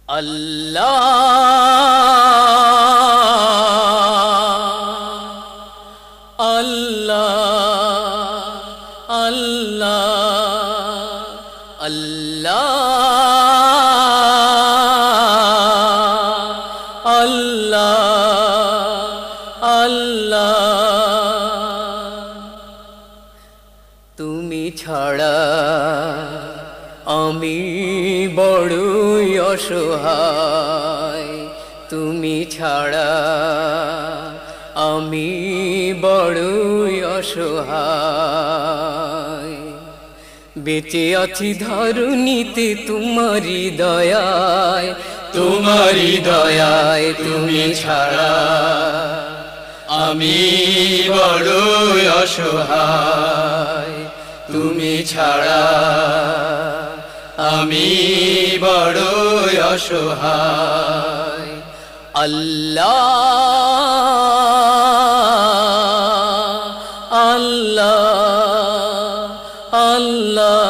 আল্লাহ আল্লাহ আল্লাহ আল্লাহ আল্লাহ আল্লাহ তুমি ছাড়া আমি বড়ই অসহায়, তুমি ছাড়া আমি বড়ই অসহায়। বেঁচে আছি ধরণীতে তোমারি দয়ায়, তোমারি দয়ায়, তুমি ছাড়া আমি বড়ই অসহায়, তুমি ছাড়া আমি বড়ই অসহায়। আল্লাহ আল্লাহ আল্লাহ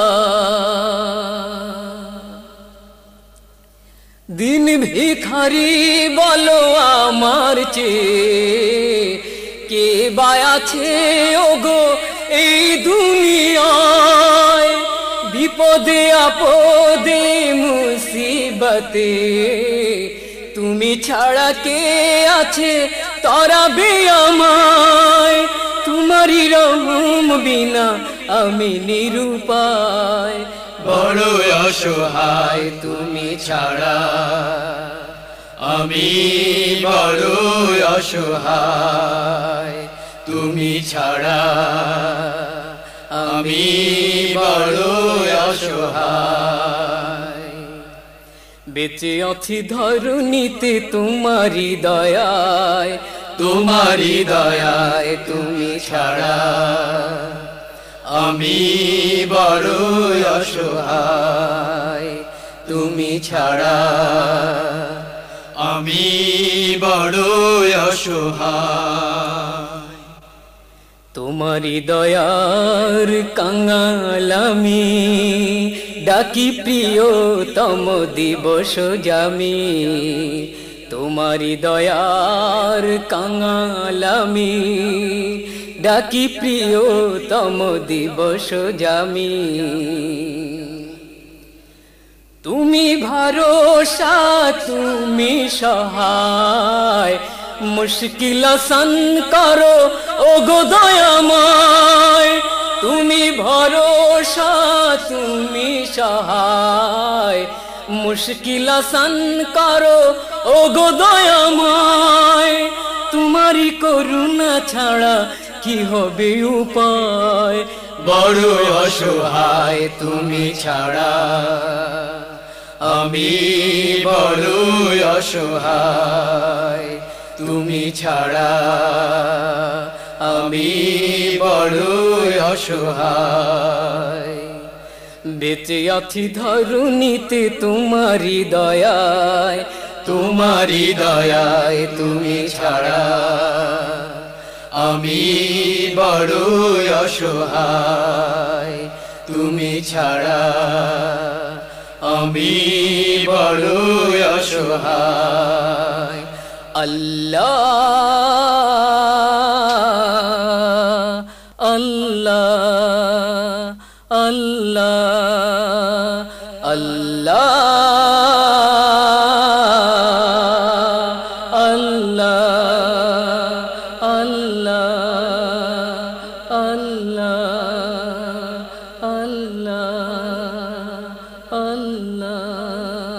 দিন ভিখারি বলো আমার চেয়ে কে বা আছে ওগো এই দুনিয়ায়, বিপদে আপদে মুসিবতে তুমি ছাড়া কে আছে তরাবে আমায়, তোমারই রহম বিনা আমি নিরুপায়, বড় অসহায়, তুমি ছাড়া আমি বড় অসহায়, তুমি ছাড়া আমি বড় অসহায়। বেঁচে আছি ধরণীতে তোমারি দয়ায়, তোমারি দয়ায়, তুমি ছাড়া আমি বড় অসহায়, তুমি ছাড়া আমি বড় অসহায়। তোমারি দয়ার কাঙাল আমি ডাকি প্রিয়তম দিবস জামি, তোমারি দয়ার কাঙাল আমি ডাকি প্রিয়তম দিবস জামি। তুমি ভরসা তুমি সহায়, মুশকিল আসান করো ওগো দয়াময়, তুমি ভরসা তুমি সহায়, মুশকিল আসান করো ওগো দয়াময়, তোমারি করুণা ছাড়া কি হবে উপায়, বড় অসহায়, তুমি ছাড়া আমি বড় অসহায়, তুমি ছাড়া আমি বড় অসহায়। বেঁচে আছি ধরণীতে তোমারি দয়ায়, তোমারি দয়ায়, তুমি ছাড়া আমি বড় অসহায়, তুমি ছাড়া আমি বড় অসহায়। আল্লাহ আল্লাহ আল্লাহ আল্লাহ আল্লাহ আল্লাহ আল্লাহ আল্লাহ আল্লাহ